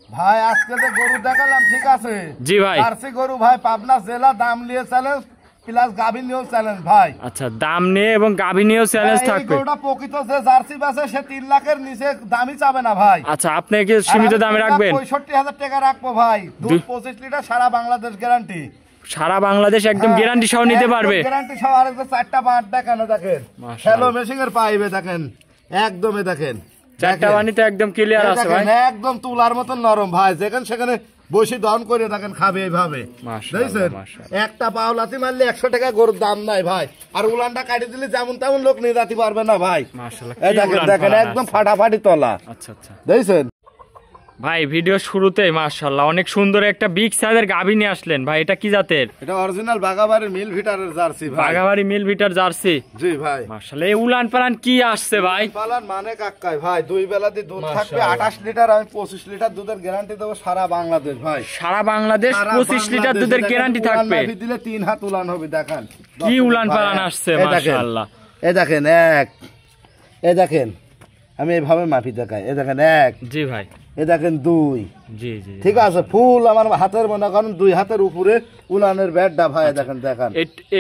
ভাই আজকে যে গরু দেখালাম ঠিক আছে জি ভাই। জার্সি গরু ভাই পাবনা জেলা, দাম নিয়ে চ্যালেঞ্জ প্লাস গাভী নিয়েও চ্যালেঞ্জ ভাই। আচ্ছা, দাম নিয়ে এবং গাভী নিয়েও চ্যালেঞ্জ এই থাকবে। গরুটা প্রকৃত যে জার্সি বাসে সে 3 লাখের নিচে দামই চাবে না ভাই। আচ্ছা, আপনি কি সীমিত দামে রাখবেন? 65,000 টাকা রাখবো ভাই। দুধ 25 লিটার, সারা বাংলাদেশ গ্যারান্টি। সারা বাংলাদেশ একদম গ্যারান্টি সহ নিতে পারবে। গ্যারান্টি সহ। আর যে 4টা বাট দেখেন, দেখেন হ্যালো মেশিং এর পাইবে দেখেন, একদমই দেখেন 4টা বানিতে একদম ক্লিয়ার আছে ভাই, একদম তুলার মতন নরম ভাই। যেখানে সেখানে বসে দহন করে দেখেন খাবে এইভাবে। বুঝছেন, একটা পাওলাতি মারলে 100 টাকা গরুর দাম নাই ভাই। আর উলানটা কাটি দিলে যেমন তেমন লোক নিয়ে যেতে পারবে না ভাই। মাশাআল্লাহ, এই দেখেন দেখেন একদম ফাটাফাটি তলা। আচ্ছা আচ্ছা দেখছেন ভাই, ভিডিও শুরুতেই মাশাআল্লাহ অনেক সুন্দর একটা বিগ সাইজের গাভী নিয়ে আসলেন ভাই। এটা কি জাতের? এটা অরিজিনাল বাগাবাড়ির মিল ভিটারের জার্সি ভাই। বাগাবাড়ি মিল ভিটার জার্সি। জি ভাই। মাশাআল্লাহ, এই উলান পালান কি আসছে ভাই? পালান মানে কাকাই ভাই, 2 বেলা দিয়ে দুধ থাকবে 28 লিটার। আমি 25 লিটার দুধের গ্যারান্টি দেবো সারা বাংলাদেশ ভাই। সারা বাংলাদেশ 25 লিটার দুধের গ্যারান্টি থাকবে। নাভি দিলে 3 হাত উলান হবে। দেখেন কি উলান পালান আসছে মাশাআল্লাহ। এই দেখেন এক, এই দেখেন আমি এইভাবে মাপি দেখাই। এই দেখেন এক। জি ভাই। এই দেখেন 2। জি জি ঠিক আছে, ফুল আমার হাতের মনে করেন 2 হাতের উপরে উলানের ব্যাটটা ভাই। দেখেন দেখেন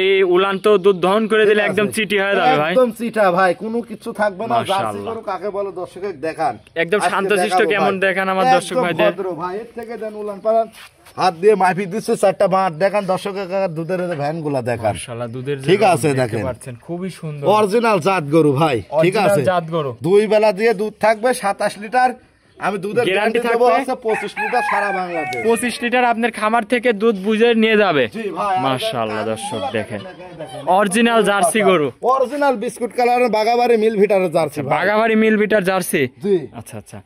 এই উলান তো দুধ দহন করে দিলে একদম চিটি হয়ে যাবে ভাই। একদম চিটা ভাই, কোনো কিছু থাকবে না। জার্সি গরু কাকে বলে দর্শকে দেখান। একদম শান্তশিষ্ট কেমন দেখান আমার দর্শক ভাইদের। ভদ্র ভাই, এর থেকে দেন উলান পালান হাত দিয়ে মাপি দিচ্ছে 4টা বাট। দেখেন দর্শকের দুধের ভ্যানগুলা দেখান। মাশাআল্লাহ, দুধের ঠিক আছে দেখেন পাচ্ছেন খুবই সুন্দর অরিজিনাল জাত গরু ভাই। ঠিক আছে, জাত গরু। 2 বেলা দিয়ে দুধ থাকবে 27 লিটার। আমি দুধের গ্যারান্টি দেব আছে 25 লিটার সারা বাংলাদেশ। 25 লিটার আপনার খামার থেকে দুধ বুঝে নিয়ে যাবে। জি ভাই। মাশাআল্লাহ দর্শক দেখেন অরিজিনাল জার্সি গরু, অরিজিনাল বিস্কুট কালারের বাগাবাড়ি মিল ভিটারের জার্সি। বাগাবাড়ি মিল ভিটার জার্সি। জি। আচ্ছা আচ্ছা,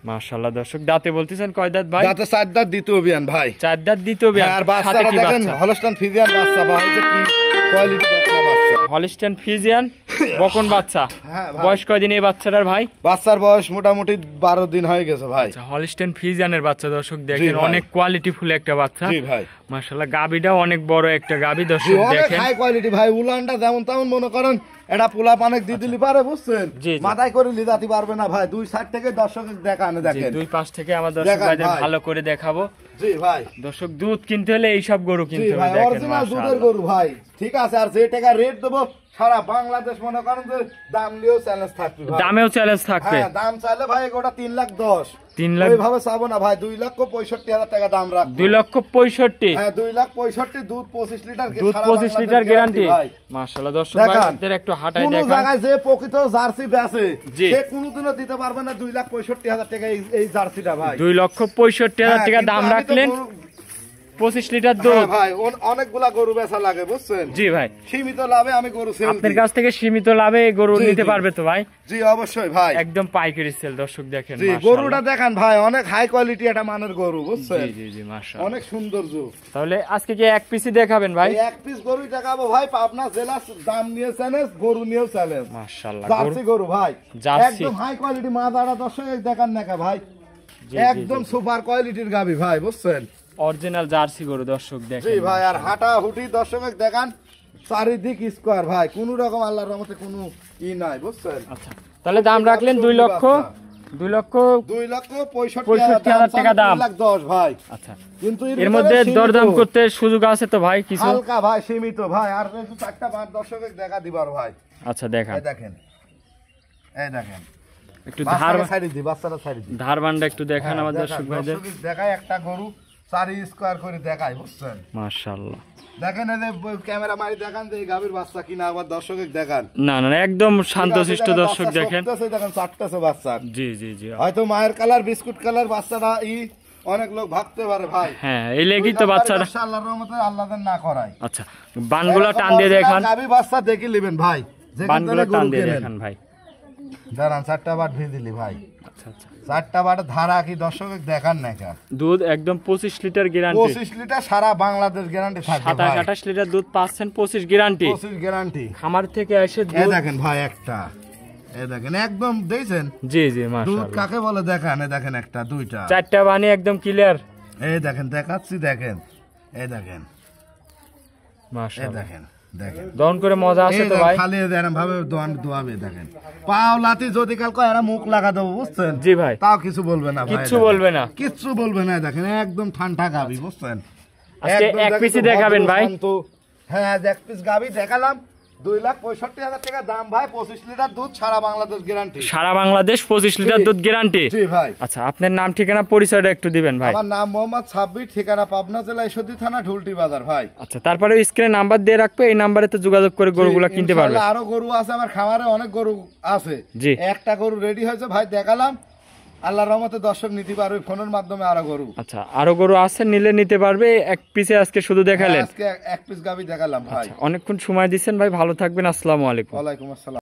মাশাআল্লাহ দর্শক। দাঁতে বলতেছেন কয় দাঁত ভাই? দাঁতে 4 দাঁত, দ্বিতীয় বিয়ান ভাই। 4 দাঁত দ্বিতীয় বিয়ান। আর বাচ্চাটা দেখেন হলস্টাইন ফ্রিজিয়ান বাচ্চা ভাই। যে কি কোয়ালিটি বাচ্চা। হলস্টাইন ফ্রিজিয়ান বকন বাচ্চা। বয়স কয়দিন এই বাচ্চাটার ভাই? বাচ্চার বয়স মোটামুটি 12 দিন হয়ে গেছে ভাই। হলস্টাইন ফ্রিজিয়ানের বাচ্চা দর্শক দেখেন, অনেক কোয়ালিটি ফুল একটা বাচ্চা। জি ভাই। মাশাআল্লাহ, গাবিটাও অনেক বড় একটা গাবি দর্শক দেখেন। হাই কোয়ালিটি ভাই। উলানটা যেমন তেমন মনে করেন এটা পোলা পানেক দিয়ে দিলি পারে। বুঝছেন, মাথায় করে লিজাতে পারবে না ভাই। 2 সাইড থেকে দর্শক দেখান। দেখেন 2 পাশ থেকে আমার দর্শক ভাইদের ভালো করে দেখাবো। জি ভাই। দর্শক দুধ কিনতে হলে এই সব গরু কিনতে হবে। দেখেন অরিজিনাল দুধের গরু ভাই। ঠিক আছে, আর যে টাকা রেট দেবো সারা বাংলাদেশ মনে করেন যে দাম নিয়েও চ্যালেঞ্জ থাকবে। দামেও চ্যালেঞ্জ থাকবে। হ্যাঁ, দাম চাইলে ভাই গোটা 3,10,000। 3 লাখ ওইভাবে চাবো না ভাই। 2,65,000 টাকা দাম রাখ। 2,65,000। হ্যাঁ, 2,65,000 দুধ 25 লিটার। দুধ 25 লিটার গ্যারান্টি। মাশাআল্লাহ দর্শক ভাইদের একটু হাঁটাই দেখান। কোন জায়গায় যে প্রকৃত জার্সি বেচে সে কোনোদিনও দিতে পারবে না 2,65,000 টাকা এই জার্সিটা ভাই। 2,65,000 টাকা দাম রাখলেন 25 লিটার দুধ ভাই। অনেকগুলা গরু বেচা লাগে বুঝছেন। জি ভাই। সীমিত লাভে আমি গরু সেল। আপনার কাছ থেকে সীমিত লাভে গরু নিতে পারবে তো ভাই? জি অবশ্যই ভাই। একদম পাইকারি সেল দর্শক দেখেন। জি, গরুটা দেখেন ভাই, অনেক হাই কোয়ালিটি একটা মানের গরু বুঝছেন। জি জি মাশাআল্লাহ, অনেক সৌন্দর্য। তাহলে আজকে কি এক পিসই দেখাবেন ভাই? এক পিস গরুই দেখাবো ভাই। পাবনা জেলা, দাম নিয়ে চ্যালেঞ্জ, গরু নিয়েও চ্যালেঞ্জ। মাশাআল্লাহ, জার্সি গরু ভাই। জার্সি একদম হাই কোয়ালিটি। মাদারা দর্শক দেখান না ভাই, একদম সুপার কোয়ালিটির গাবি ভাই বুঝছেন। অরিজিনাল জার্সি গরু দর্শক দেখেন। জি ভাই। আর হাঁটা হুটি দর্শক দেখান, চারিদিক স্কয়ার ভাই। কোন রকম আল্লাহর রহমতে কোনো ই নাই বুঝছেন। আচ্ছা, তাহলে দাম রাখলেন 2,65,000 টাকা দাম। 1,10,000 ভাই। আচ্ছা, কিন্তু এর মধ্যে দরদাম করতে সুযোগ আছে তো ভাই? কিছু হালকা ভাই, সীমিত ভাই। আর 4টা 5 দর্শক দেখা দিবার ভাই। আচ্ছা দেখান। এই দেখেন, এই দেখেন একটু ধার সাইড দি, বাচ্চাটা সাইড দি, ধারবানটা একটু দেখান আমার দর্শক ভাইদের। দেখাই একটা গরু 4 স্কয়ার করে দেখাই বুঝছেন। মাশাআল্লাহ, দেখেন এই যে ক্যামেরা মারি দেখান যে এই গাভীর বাচ্চা কিনা আবার দর্শকের দেখান। না না একদম শান্তশিষ্ট দর্শক দেখেন। দেখেন 4টা বাচ্চা। জি জি জি। হয়তো মায়ের কালার বিস্কুট কালার বাচ্চাটা অনেক লোক ভাবতে পারে ভাই। হ্যাঁ, এই লেগেই তো বাচ্চাটা আল্লাহর রহমতে আল্লাহ যেন না করায়। আচ্ছা, বানগুলা টান দিয়ে দেখান। গাভী বাচ্চা দেখে নেবেন ভাই। বানগুলা টান দিয়ে দেখান ভাই। দাঁড়ান 4টা বাট ভেজে দিলি ভাই। আচ্ছা আচ্ছা, 4টা বাট ধারা কি দর্শক দেখান না কা। দুধ একদম 25 লিটার গ্যারান্টি। 25 লিটার সারা বাংলাদেশ গ্যারান্টি থাকবে ভাই। 27-28 লিটার দুধ পাচ্ছেন 25 গ্যারান্টি। 25 গ্যারান্টি। খামার থেকে এসে এই দুধ দেখেন ভাই একটা। এই দেখেন একদম দেখছেন। জি জি দুধ মাশাআল্লাহ। কাকে বলে দেখেন। এই দেখেন একটা, দুইটা, 4টা বানি একদম ক্লিয়ার। এই দেখেন দেখাচ্ছি দেখেন। এই দেখেন, এই মাশাআল্লাহ, দেখেন দেখেন দহন করে মজা আছে তো ভাই। খালি এরকম ভাবে দোয়াবে দেখেন। পাওলাতি যদি কাল কয় এরা মুখ লাগা দেবো বুঝছেন, জি ভাই, তাও কিছু বলবে না ভাই, কিচ্ছু বলবে না, কিচ্ছু বলবে না। দেখেন একদম ঠান্ডা গাবি বুঝছেন। আজকে এক পিসই দেখাবেন ভাই? হ্যাঁ আজ এক পিস গাবি দেখালাম। 2,65,000 টাকা দাম ভাই। 25 লিটার দুধ, সারা বাংলাদেশ গ্যারান্টি। সারা বাংলাদেশ 25 লিটার দুধ গ্যারান্টি। জি ভাই। আচ্ছা আপনার নাম ঠিকানা পরিচয়টা একটু দিবেন ভাই। আমার নাম মোহাম্মদ সাব্বির, ঠিকানা পাবনা জেলা ঈশ্বরদী থানা, ঢুলটি বাজার ভাই। আচ্ছা তারপরে স্ক্রিনে নাম্বার দিয়ে রাখবে, এই নাম্বারে তো যোগাযোগ করে গরুগুলো কিনতে পারবে। ইনশাআল্লাহ আরো গরু আছে আমার খামারে, অনেক গরু আছে। জি। একটা গরু রেডি হয়েছে ভাই, দেখালাম। আল্লাহর রহমতে দর্শক নিতে পারবে ফোনের মাধ্যমে আরো গরু। আচ্ছা আরো গরু আছে, নিলে নিতে পারবে। এক পিসে আজকে শুধু দেখালেন? আজকে এক পিস গাবি দেখালাম ভাই। অনেকক্ষণ সময় দিচ্ছেন ভাই, ভালো থাকবেন, আসসালামু আলাইকুম। ওয়ালাইকুম আসসালাম।